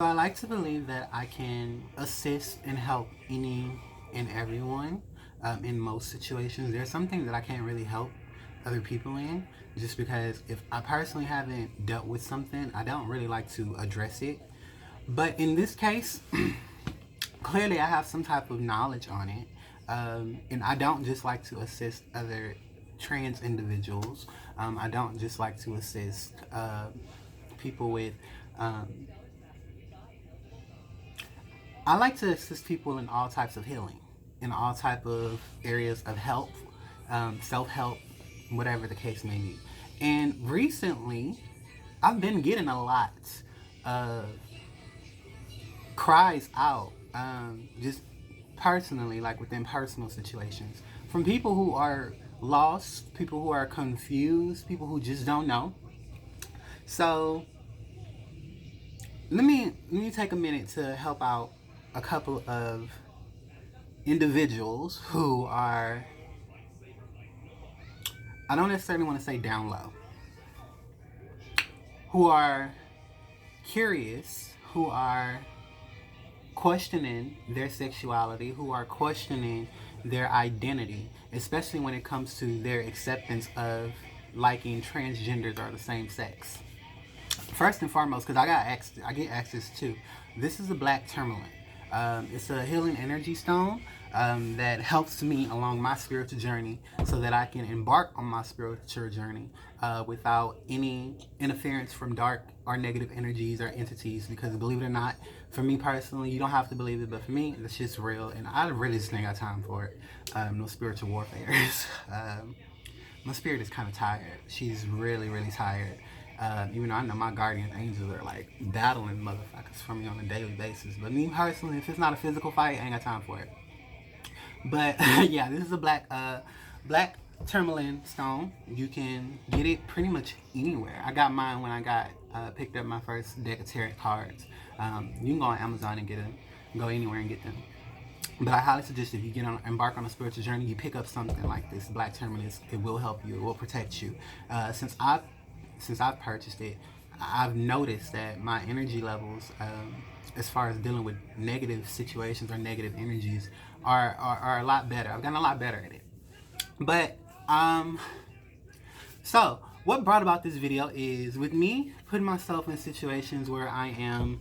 I like to believe that I can assist and help any and everyone in most situations. There's something that I can't really help other people in just because if I personally haven't dealt with something, I don't really like to address it. But in this case, clearly I have some type of knowledge on it. And I don't just like to assist other trans individuals. I don't just like to assist people with um, I like to assist people in all types of healing, in all type of areas of help, self-help, whatever the case may be. And recently, I've been getting a lot of cries out, just personally, like within personal situations, from people who are lost, people who are confused, people who just don't know. So let me take a minute to help out a couple of individuals who are, I don't necessarily want to say down low, who are curious, who are questioning their sexuality, who are questioning their identity, especially when it comes to their acceptance of liking transgenders or the same sex. First and foremost, because I get access to. This is a black tourmaline. It's a healing energy stone that helps me along my spiritual journey, so that I can embark on my spiritual journey without any interference from dark or negative energies or entities. Because believe it or not, for me personally, you don't have to believe it, but for me, it's just real, and I really just ain't got time for it. No spiritual warfare. My spirit is kind of tired. She's really, really tired. Even though I know my guardian angels are like battling motherfuckers for me on a daily basis. But me personally, if it's not a physical fight, I ain't got time for it. But yeah, this is a black tourmaline stone. You can get it pretty much anywhere. I got mine when I got picked up my first deck of tarot cards. You can go on Amazon and get them. Go anywhere and get them. But I highly suggest if you embark on a spiritual journey, you pick up something like this black tourmaline. It will help you. It will protect you. Since I've purchased it, I've noticed that my energy levels, as far as dealing with negative situations or negative energies, are a lot better. I've gotten a lot better at it. But so what brought about this video is with me putting myself in situations where I am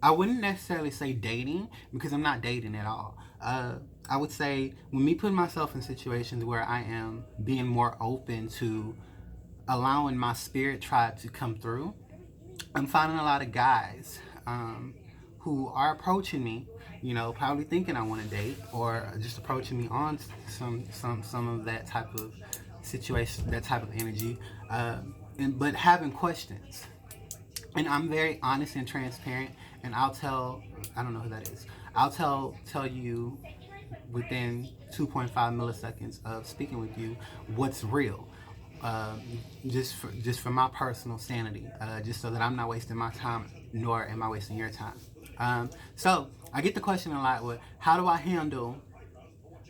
I wouldn't necessarily say dating, because I'm not dating at all. I would say when me putting myself in situations where I am being more open to allowing my spirit tribe to come through, I'm finding a lot of guys who are approaching me, probably thinking I want to date, or just approaching me on some of that type of situation, that type of energy, but having questions. And I'm very honest and transparent, and I don't know who that is. I'll tell you within 2.5 milliseconds of speaking with you what's real. Um, just for my personal sanity, just so that I'm not wasting my time, nor am I wasting your time. So I get the question a lot: with how do I handle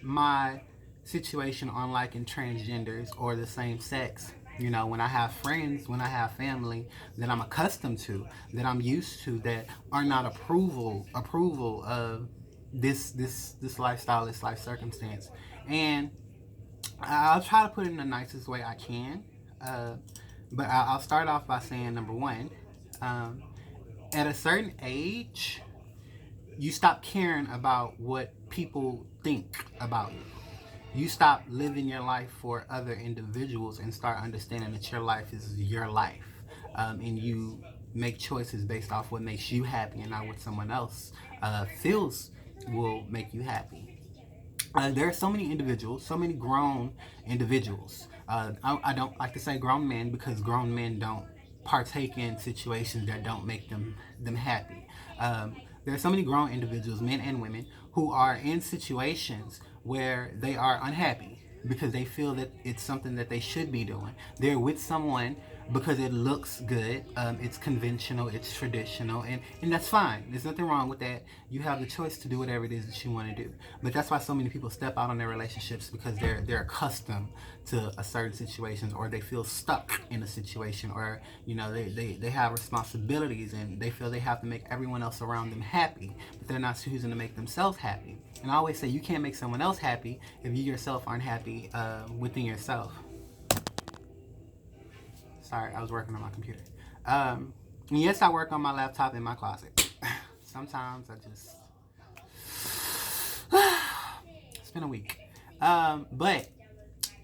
my situation on liking transgenders or the same sex? When I have friends, when I have family that I'm accustomed to, that I'm used to, that are not approval of this lifestyle, this life circumstance. And I'll try to put it in the nicest way I can. Uh, but I'll start off by saying, number one, um, at a certain age, you stop caring about what people think about you. You stop living your life for other individuals and start understanding that your life is your life. And you make choices based off what makes you happy and not what someone else feels will make you happy. There are so many individuals, so many grown individuals. I don't like to say grown men, because grown men don't partake in situations that don't make them happy. There are so many grown individuals, men and women, who are in situations where they are unhappy. because they feel that it's something that they should be doing. They're with someone because it looks good, it's conventional, it's traditional, and that's fine. There's nothing wrong with that. You have the choice to do whatever it is that you want to do. But that's why so many people step out on their relationships, because they're accustomed to a certain situations, or they feel stuck in a situation, or they have responsibilities and they feel they have to make everyone else around them happy, but they're not choosing to make themselves happy. And I always say you can't make someone else happy if you yourself aren't happy within yourself. Sorry, I was working on my computer. Yes, I work on my laptop in my closet. Sometimes I just... It's been a week. But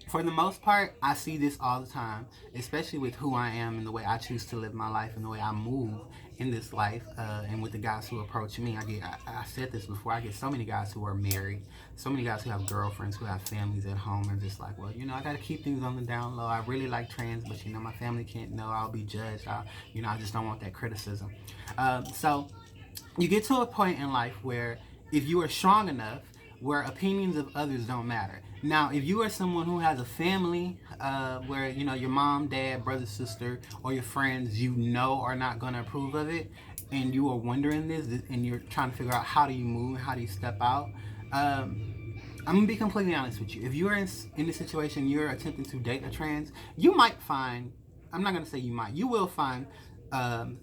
for the most part, I see this all the time, especially with who I am and the way I choose to live my life and the way I move in this life, and with the guys who approach me. I said this before, I get so many guys who are married, so many guys who have girlfriends, who have families at home, and just like, well, I got to keep things on the down low. I really like trans, but my family can't know. I'll be judged. I just don't want that criticism. So you get to a point in life where if you are strong enough, where opinions of others don't matter. Now, if you are someone who has a family, where your mom, dad, brother, sister, or your friends are not going to approve of it, and you are wondering this, and you're trying to figure out how do you move, how do you step out, I'm gonna be completely honest with you. If you're in this situation, you're attempting to date a trans, you might find, I'm not gonna say you might, you will find, and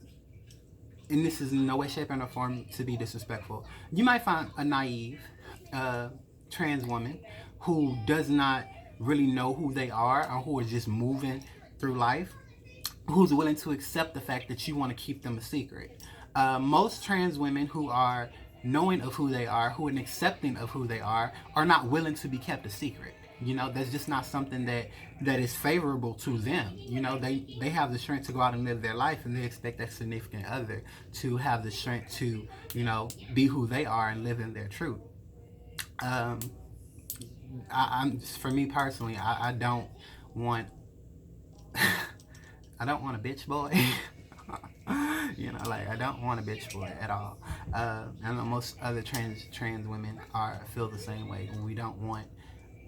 this is in no way, shape, or form to be disrespectful, you might find a naive trans woman who does not really know who they are, or who is just moving through life, who's willing to accept the fact that you want to keep them a secret. Most trans women who are knowing of who they are, who are accepting of who they are not willing to be kept a secret. That's just not something that is favorable to them. They have the strength to go out and live their life, and they expect that significant other to have the strength to, be who they are and live in their truth. For me personally, I don't want I don't want a bitch boy. I don't want a bitch boy at all. I know most other trans women feel the same way. We don't want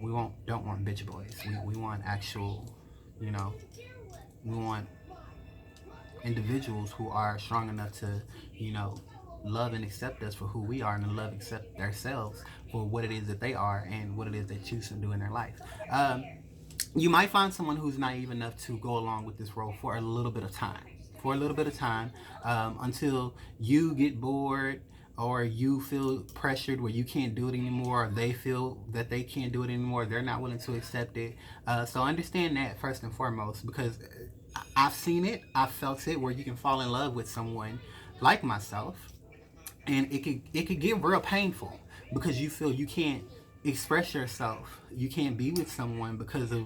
bitch boys. We want actual, we want individuals who are strong enough to, love and accept us for who we are, and to love and accept themselves for what it is that they are and what it is they choose to do in their life. You might find someone who's naive enough to go along with this role for a little bit of time. Until you get bored, or you feel pressured where you can't do it anymore, or they feel that they can't do it anymore, they're not willing to accept it. So understand that first and foremost, because I've seen it, I've felt it, where you can fall in love with someone like myself, and it could get real painful, because you feel you can't express yourself, you can't be with someone because of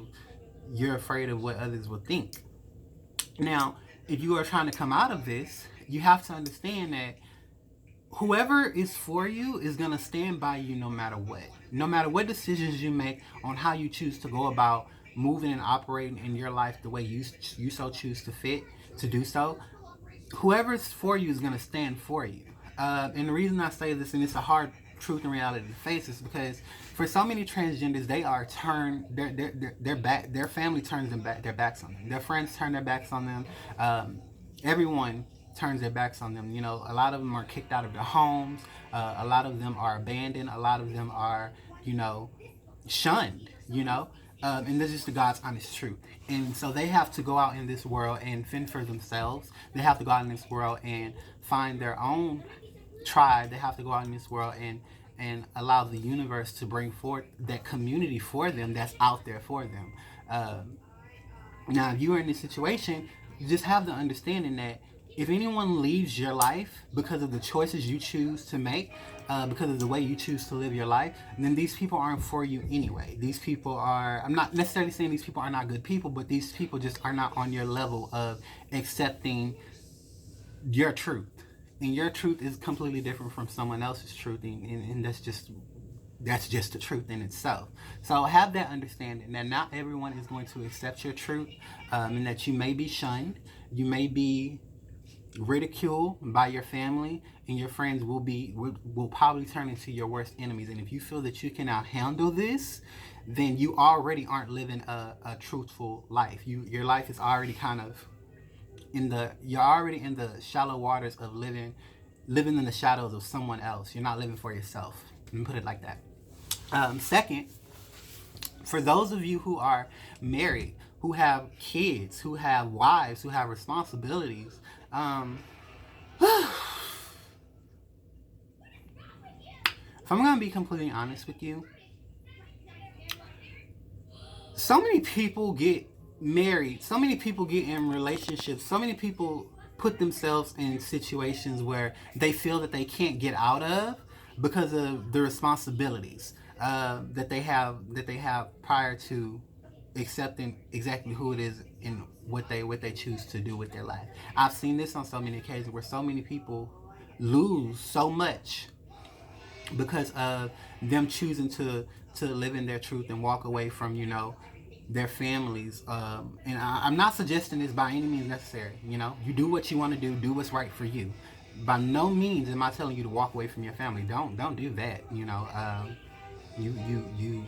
you're afraid of what others will think. Now, if you are trying to come out of this, you have to understand that whoever is for you is going to stand by you no matter what decisions you make on how you choose to go about moving and operating in your life the way you so choose to do so. Whoever's for you is going to stand for you. And the reason I say this, and it's a hard truth and reality to face, is because for so many transgenders, they are turned their family turns their backs on them. Their friends turn their backs on them. Everyone turns their backs on them. A lot of them are kicked out of their homes. A lot of them are abandoned. A lot of them are, shunned. And this is the God's honest truth. And so they have to go out in this world and fend for themselves. They have to go out in this world and find their own tribe. They have to go out in this world and allow the universe to bring forth that community for them that's out there for them. Now, if you are in this situation, you just have the understanding that if anyone leaves your life because of the choices you choose to make, because of the way you choose to live your life, then these people aren't for you anyway. These people are, I'm not necessarily saying these people are not good people, but these people just are not on your level of accepting your truth. And your truth is completely different from someone else's truth, and that's just the truth in itself. So have that understanding that not everyone is going to accept your truth, and that you may be shunned, you may be ridiculed by your family, and your friends will probably turn into your worst enemies. And if you feel that you cannot handle this, then you already aren't living a truthful life. Your life is already kind of you're already in the shallow waters of living in the shadows of someone else. You're not living for yourself. Let me put it like that. Second, for those of you who are married, who have kids, who have wives, who have responsibilities, if I'm gonna be completely honest with you, so many people get married, so many people get in relationships, so many people put themselves in situations where they feel that they can't get out of because of the responsibilities that they have prior to accepting exactly who it is and what they choose to do with their life. I've seen this on so many occasions where so many people lose so much because of them choosing to live in their truth and walk away from their families. And I'm not suggesting this by any means necessary. You do what you want to do what's right for you. By no means am I telling you to walk away from your family. Don't do that. You you you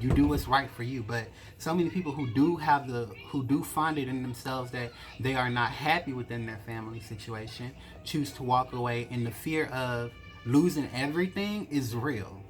you do what's right for you. But so many people who do find it in themselves that they are not happy within their family situation choose to walk away, and the fear of losing everything is real.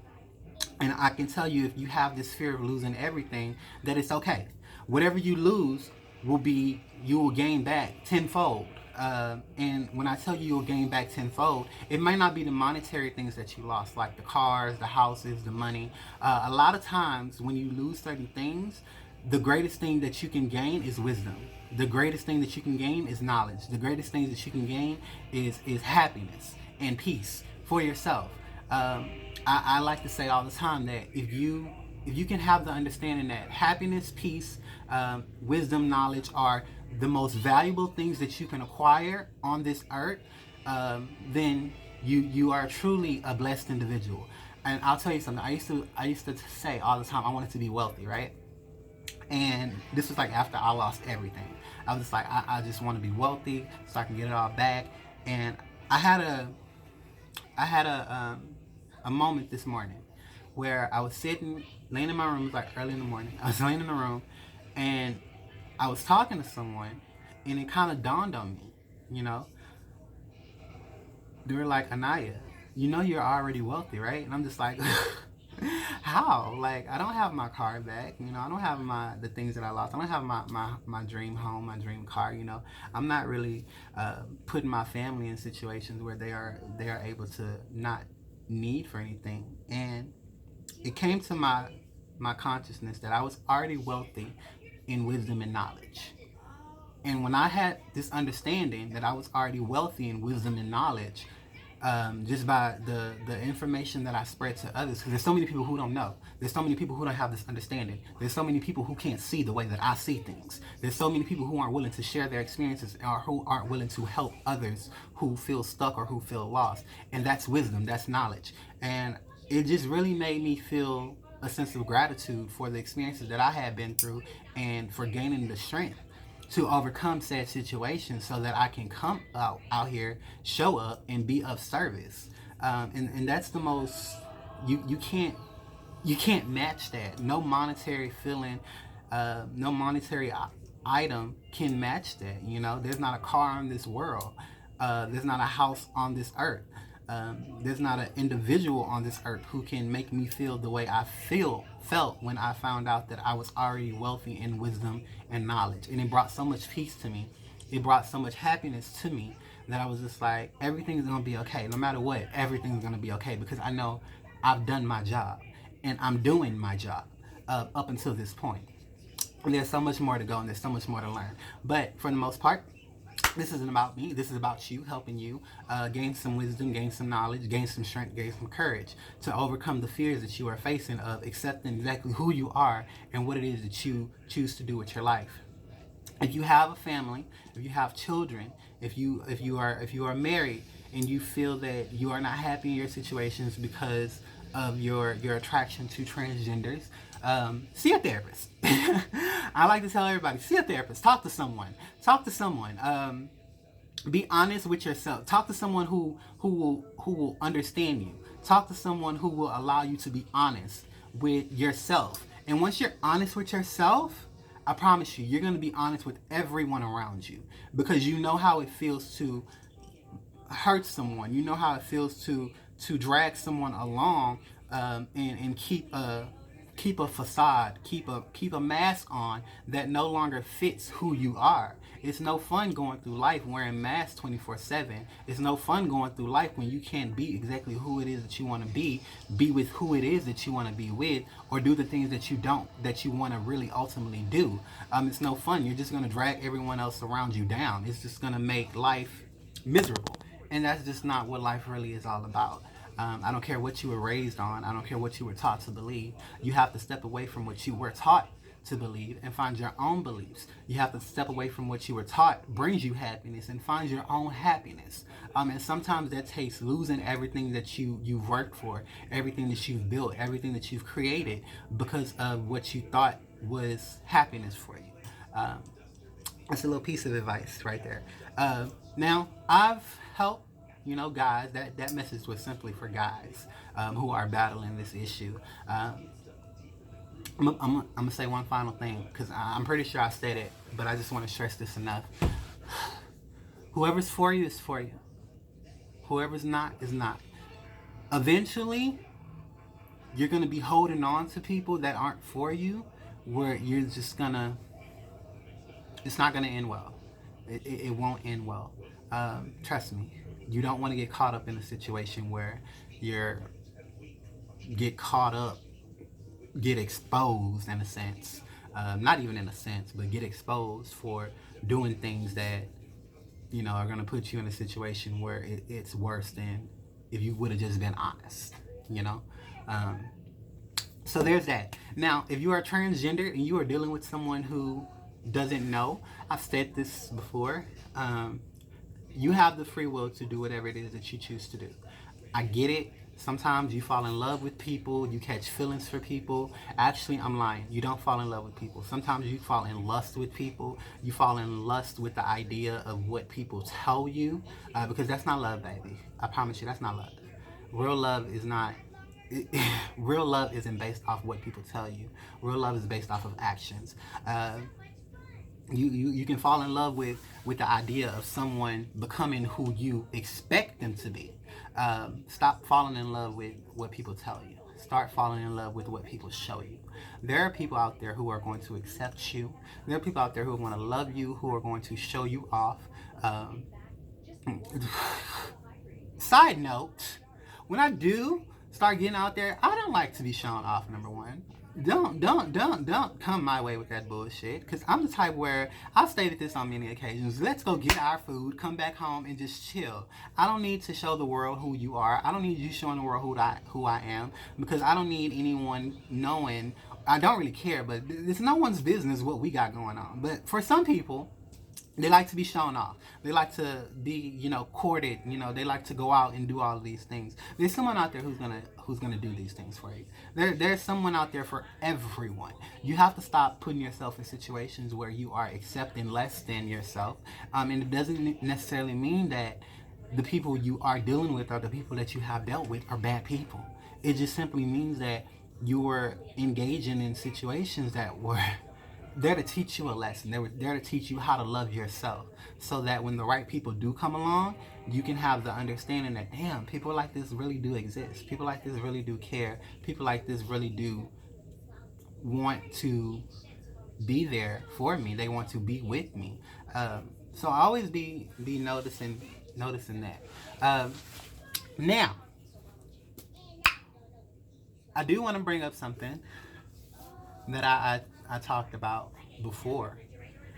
And I can tell you, if you have this fear of losing everything, that it's okay. Whatever you lose you will gain back tenfold. And when I tell you you'll gain back tenfold, it might not be the monetary things that you lost, like the cars, the houses, the money. A lot of times when you lose certain things, the greatest thing that you can gain is wisdom. The greatest thing that you can gain is knowledge. The greatest thing that you can gain is happiness and peace for yourself. I like to say all the time that if you can have the understanding that happiness, peace, wisdom, knowledge are the most valuable things that you can acquire on this earth, then you are truly a blessed individual. And I'll tell you something. I used to say all the time I wanted to be wealthy, right? And this was like after I lost everything. I was just like, I just want to be wealthy so I can get it all back. And I had a moment this morning where I was laying in my room. It was like early in the morning. I was laying in the room, and I was talking to someone, and it kind of dawned on me. You know, they were like, Anaya, you're already wealthy, right? And I'm just like, how? Like, I don't have my car back. I don't have the things that I lost. I don't have my dream home, my dream car. I'm not really putting my family in situations where they are able to not need for anything. And it came to my consciousness that I was already wealthy in wisdom and knowledge. And when I had this understanding that I was already wealthy in wisdom and knowledge, just by the information that I spread to others, because there's so many people who don't know. There's so many people who don't have this understanding. There's so many people who can't see the way that I see things. There's so many people who aren't willing to share their experiences, or who aren't willing to help others who feel stuck or who feel lost. And that's wisdom, that's knowledge. And it just really made me feel a sense of gratitude for the experiences that I had been through, and for gaining the strength to overcome said situations so that I can come out here, show up, and be of service. And that's the most, you can't match that. No monetary feeling, no monetary item can match that. There's not a car on this world. There's not a house on this earth. There's not an individual on this earth who can make me feel the way I felt when I found out that I was already wealthy in wisdom and knowledge. And it brought so much peace to me. It brought so much happiness to me that I was just like, everything's gonna be okay. No matter what, everything's gonna be okay, because I know I've done my job, and I'm doing my job up until this point. And there's so much more to go, and there's so much more to learn. But for the most part, this isn't about me. This is about you, helping you gain some wisdom, gain some knowledge, gain some strength, gain some courage to overcome the fears that you are facing of accepting exactly who you are and what it is that you choose to do with your life. If you have a family, if you have children, if you are married, and you feel that you are not happy in your situations because of your attraction to transgenders, see a therapist. I like to tell everybody, see a therapist. Talk to someone. Be honest with yourself. Talk to someone who will understand you. Talk to someone who will allow you to be honest with yourself. And once you're honest with yourself, I promise you, you're going to be honest with everyone around you, because you know how it feels to hurt someone. You know how it feels to drag someone along, and keep a facade, keep a mask on that no longer fits who you are. It's no fun going through life wearing masks 24/7. It's no fun going through life when you can't be exactly who it is that you want to be with who it is that you want to be with, or do the things that you want to really ultimately do. It's no fun. You're just going to drag everyone else around you down. It's just going to make life miserable. And that's just not what life really is all about. I don't care what you were raised on. I don't care what you were taught to believe. You have to step away from what you were taught to believe and find your own beliefs. You have to step away from what you were taught brings you happiness, and find your own happiness. And sometimes that takes losing everything that you've worked for, everything that you've built, everything that you've created, because of what you thought was happiness for you. That's a little piece of advice right there. Now, I've helped, guys. That message was simply for guys who are battling this issue. I'm gonna say one final thing, because I'm pretty sure I said it, but I just want to stress this enough. Whoever's for you is for you. Whoever's not is not. Eventually, you're gonna be holding on to people that aren't for you, where you're just gonna. It's not gonna end well. It won't end well. Trust me. You don't want to get caught up in a situation where get caught up, get exposed in a sense. Not even in a sense, but get exposed for doing things that are going to put you in a situation where it's worse than if you would have just been honest. So there's that. Now, if you are transgender and you are dealing with someone who doesn't know, I've said this before. You have the free will to do whatever it is that you choose to do. I get it. Sometimes you fall in love with people, you catch feelings for people. Actually, I'm lying. You don't fall in love with people. Sometimes you fall in lust with people. You fall in lust with the idea of what people tell you, because that's not love, baby. I promise you, that's not love. Real love is not. Real love isn't based off what people tell you. Real love is based off of actions. You can fall in love with the idea of someone becoming who you expect them to be. Stop falling in love with what people tell you. Start falling in love with what people show you. There are people out there who are going to accept you. There are people out there who are going to love you, who are going to show you off. Side note, when I do start getting out there, I don't like to be shown off, number one. Don't come my way with that bullshit, because I'm the type where I've stated this on many occasions. Let's go get our food, come back home, and just chill. I don't need to show the world who you are. I don't need you showing the world who I am, because I don't need anyone knowing. I don't really care, but it's no one's business what we got going on. But for some people, they like to be shown off. They like to be, courted. They like to go out and do all of these things. There's someone out there who's gonna do these things for you. There's someone out there for everyone. You have to stop putting yourself in situations where you are accepting less than yourself. And it doesn't necessarily mean that the people you are dealing with or the people that you have dealt with are bad people. It just simply means that you were engaging in situations that were there to teach you a lesson. They were there to teach you how to love yourself, so that when the right people do come along, you can have the understanding that, damn, people like this really do exist. People like this really do care. People like this really do want to be there for me. They want to be with me. So I always be noticing that. Now, I do want to bring up something that I talked about before,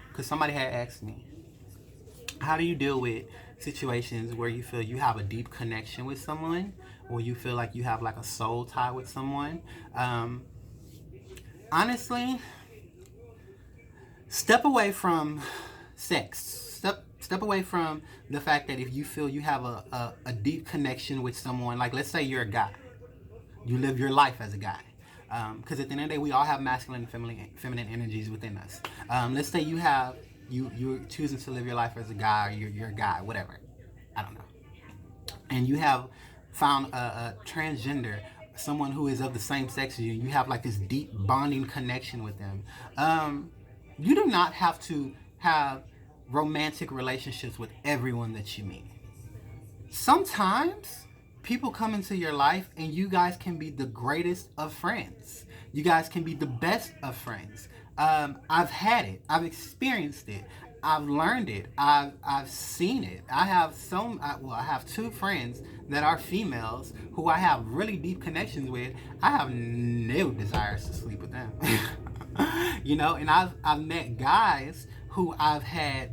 because somebody had asked me, how do you deal with situations where you feel you have a deep connection with someone, or you feel like you have like a soul tie with someone? Honestly, step away from sex. Step away from the fact that if you feel you have a deep connection with someone, like let's say you're a guy, you live your life as a guy. Because at the end of the day, we all have masculine and feminine energies within us. Let's say you're choosing to live your life as a guy, or you're a guy, whatever. I don't know. And you have found a transgender, someone who is of the same sex as you. You have like this deep bonding connection with them. You do not have to have romantic relationships with everyone that you meet. Sometimes people come into your life and you guys can be the greatest of friends. You guys can be the best of friends. I've had it. I've experienced it. I've learned it. I've seen it. I have two friends that are females who I have really deep connections with. I have no desires to sleep with them. And I've met guys who I've had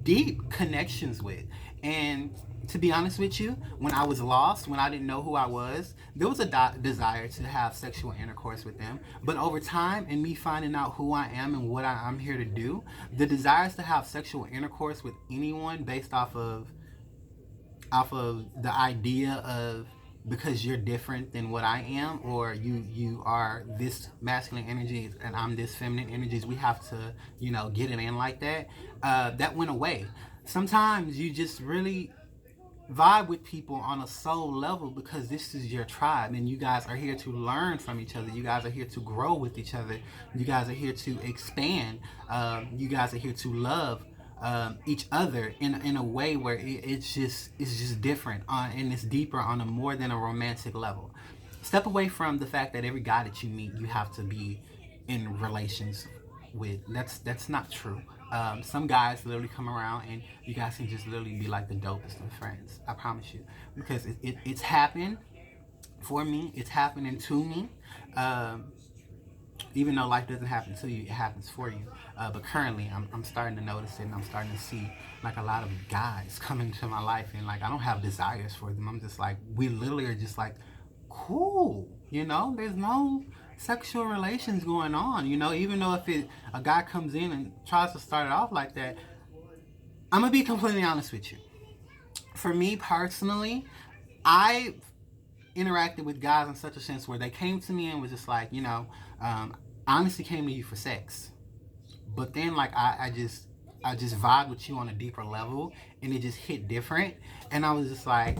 deep connections with. And to be honest with you, when I was lost, when I didn't know who I was, there was a desire to have sexual intercourse with them. But over time, and me finding out who I am and what I'm here to do, the desires to have sexual intercourse with anyone based off of the idea of, because you're different than what I am, or you are this masculine energy and I'm this feminine energies, we have to get it in like that. That went away. Sometimes you just really vibe with people on a soul level because this is your tribe and you guys are here to learn from each other. You guys are here to grow with each other. You guys are here to expand. You guys are here to love each other in a way where it's just different and it's deeper on a more than a romantic level. Step away from the fact that every guy that you meet you have to be in relations with. That's not true. Some guys literally come around and you guys can just literally be like the dopest of friends. I promise you, because it's happened for me. It's happening to me. Even though life doesn't happen to you, it happens for you. But currently, I'm starting to notice it, and I'm starting to see like a lot of guys come into my life, and like I don't have desires for them. I'm just like, we literally are just like cool. There's no sexual relations going on. Even though if a guy comes in and tries to start it off like that, I'm gonna be completely honest with you. For me personally, I interacted with guys in such a sense where they came to me and was just like, I honestly came to you for sex, but then like I just vibe with you on a deeper level, and it just hit different, and I was just like,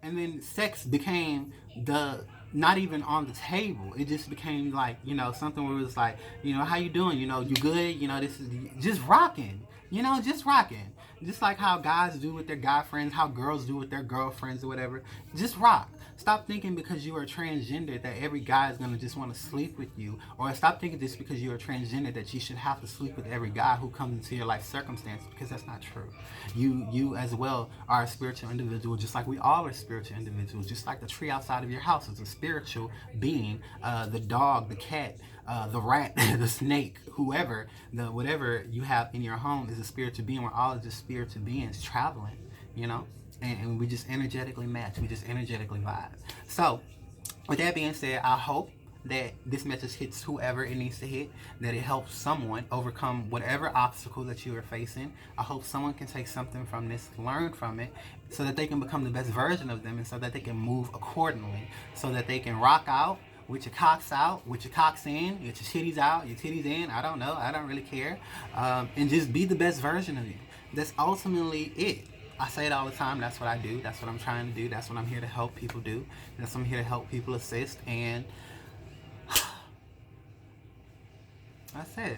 and then sex became the not even on the table. It just became like something where it was like, how you doing, you good, this is just rocking, just rocking, just like how guys do with their guy friends, how girls do with their girlfriends or whatever. Just rock. Stop thinking because you are transgender that every guy is going to just want to sleep with you, or stop thinking just because you are transgender that you should have to sleep with every guy who comes into your life circumstance, because that's not true. You as well are a spiritual individual, just like we all are spiritual individuals. Just like the tree outside of your house is a spiritual being, the dog, the cat, the rat, the snake, whoever, whatever you have in your home is a spiritual being. We're all just spiritual beings traveling, and we just energetically match. We just energetically vibe. So, with that being said, I hope that this message hits whoever it needs to hit, that it helps someone overcome whatever obstacle that you are facing. I hope someone can take something from this, learn from it, so that they can become the best version of them, and so that they can move accordingly, so that they can rock out with your cocks out, with your cocks in, with your titties out, your titties in, I don't know, I don't really care, and just be the best version of you. That's ultimately it. I say it all the time. That's what I do. That's what I'm trying to do. That's what I'm here to help people do. That's what I'm here to help people assist. And that's it.